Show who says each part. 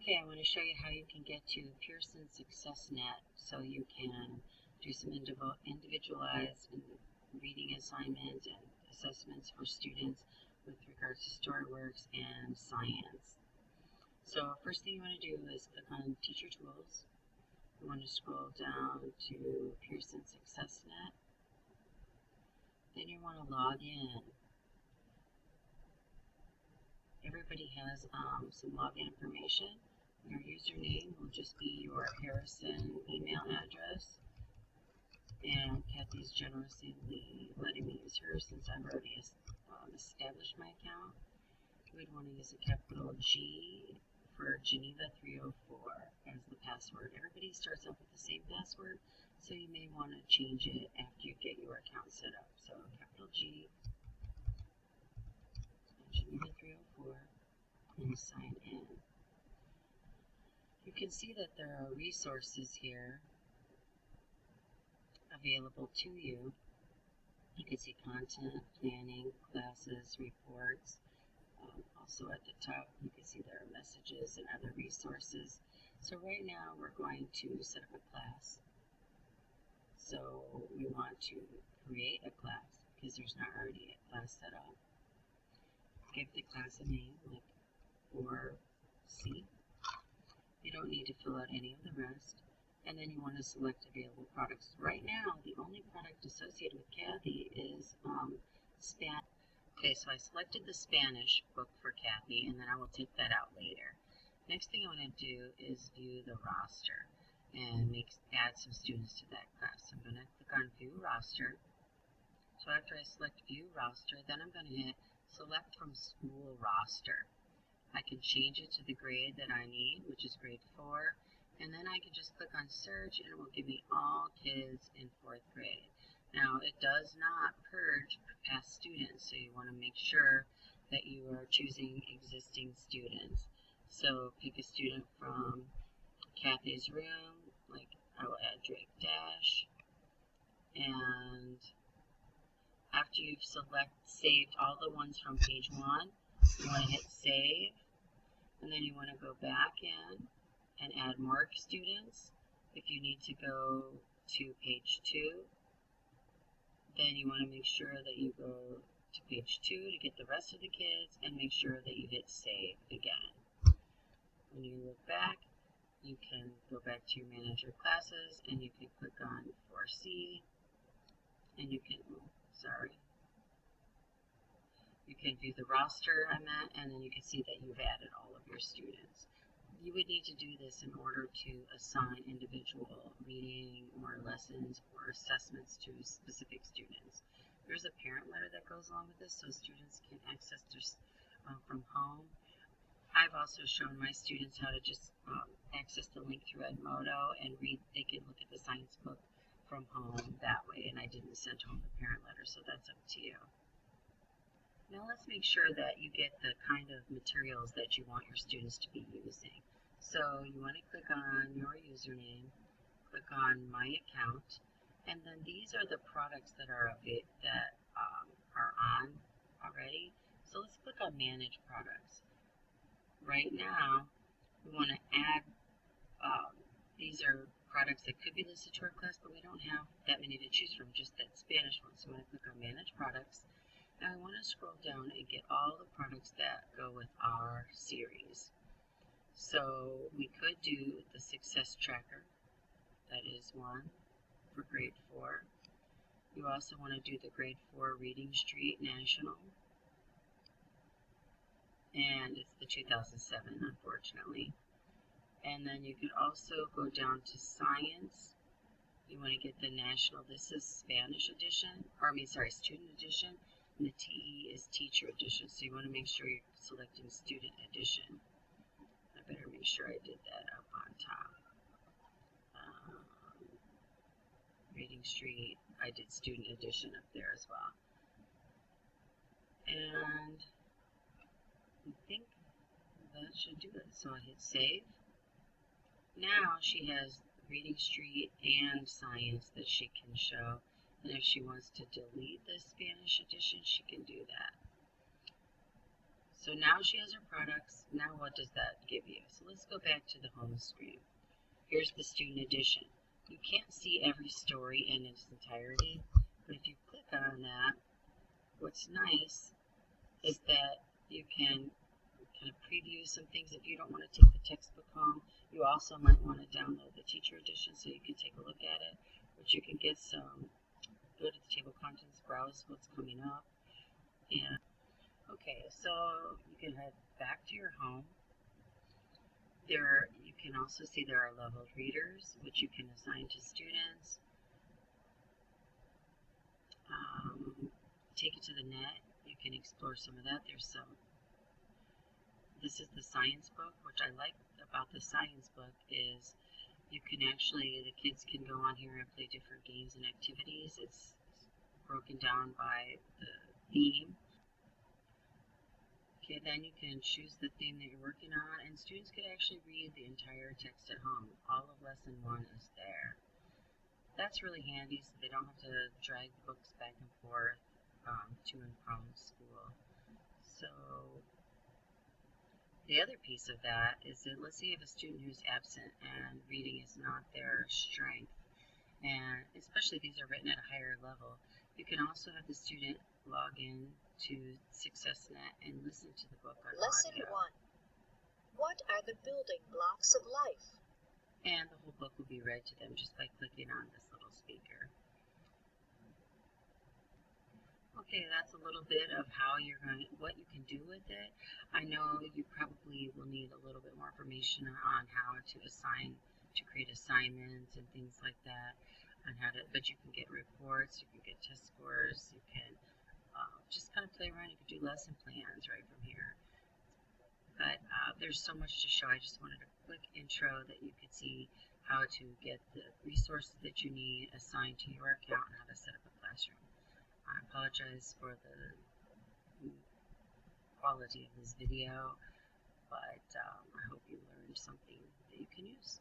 Speaker 1: Okay, I want to show you how you can get to Pearson Successnet so you can do some individualized reading assignments and assessments for students with regards to storyworks and science. So first thing you want to do is click on Teacher Tools. You want to scroll down to Pearson Successnet. Then you want to log in. Everybody has some login information. Your username will just be your Harrison email address. And Kathy's generously letting me use hers since I've already established my account. We'd want to use a capital G for Geneva 304 as the password. Everybody starts off with the same password, so you may want to change it after you get your account set up. So capital G, Geneva 304, and sign in. You can see that there are resources here available to you. You can see content, planning, classes, reports. Also at the top, you can see there are messages and other resources. So right now, we're going to set up a class. So we want to create a class because there's not already a class set up. Give the class a name like 4C. You don't need to fill out any of the rest. And then you want to select available products. Right now, the only product associated with Kathy is Spanish. Okay, so I selected the Spanish book for Kathy, and then I will take that out later. Next thing I want to do is view the roster and add some students to that class. So I'm going to click on View Roster. So after I select View Roster, then I'm going to hit Select from School Roster. I can change it to the grade that I need, which is grade 4. And then I can just click on search and it will give me all kids in 4th grade. Now it does not purge past students, so you want to make sure that you are choosing existing students. So pick a student from Kathy's room, like I will add Drake Dash. And after you've saved all the ones from page 1, you want to hit save. And then you want to go back in and add more students. If you need to go to page 2, then you want to make sure that you go to page 2 to get the rest of the kids and make sure that you hit save again. When you look back, you can go back to your manager classes and you can click on 4C and you can, you can view the roster I'm at, and then you can see that you've added all of your students. You would need to do this in order to assign individual reading or lessons or assessments to specific students. There's a parent letter that goes along with this so students can access this from home. I've also shown my students how to just access the link through Edmodo and read. They can look at the science book from home that way, and I didn't send home the parent letter, so that's up to you. Now let's make sure that you get the kind of materials that you want your students to be using. So you want to click on your username, click on My Account, and then these are the products that are on already. So let's click on Manage Products. Right now, we want to add, these are products that could be listed to our class, but we don't have that many to choose from, just that Spanish one. So I'm going to click on Manage Products. Now I want to scroll down and get all the products that go with our series. So we could do the Success Tracker. That is one for grade 4. You also want to do the grade 4 Reading Street National. And it's the 2007, unfortunately. And then you could also go down to Science. You want to get the National. This is Spanish edition, Student edition. And the TE is Teacher edition. So you want to make sure you're selecting Student edition. I better make sure I did that up on top. Reading Street, I did Student edition up there as well. And I think that should do it. So I hit save. Now she has Reading Street and Science that she can show. And if she wants to delete the Spanish edition, she can do that. So now she has her products. Now what does that give you? So let's go back to the home screen. Here's the student edition. You can't see every story in its entirety, but if you click on that, what's nice is that you can kind of preview some things if you don't want to take the textbook home. You also might want to download the teacher edition so you can take a look at it, but you can get some, go to the table of contents, browse what's coming up. And okay, so you can head back to your home. There, you can also see there are leveled readers, which you can assign to students. Take it to the net. You can explore some of that. There's some. This is the science book, which I like about the science book is you can actually, the kids can go on here and play different games and activities. It's broken down by the theme. Okay, then you can choose the theme that you're working on, and students could actually read the entire text at home. All of lesson 1 is there. That's really handy so they don't have to drag books back and forth to and from school. So the other piece of that is that let's say you have a student who's absent and reading is not their strength, and especially if these are written at a higher level, you can also have the student log in to Successnet and listen to the book on
Speaker 2: Lesson
Speaker 1: audio.
Speaker 2: 1. What are the building blocks of life?
Speaker 1: And the whole book will be read to them just by clicking on this little speaker. Okay, that's a little bit of how you're going, what you can do with it. I know you probably will need a little bit more information on how to create assignments and things like that, on how to, but you can get reports, you can get test scores, you can just kind of play around. You can do lesson plans right from here. But there's so much to show. I just wanted a quick intro that you could see how to get the resources that you need assigned to your account and how to set up a classroom. I apologize for the quality of this video, but I hope you learned something that you can use.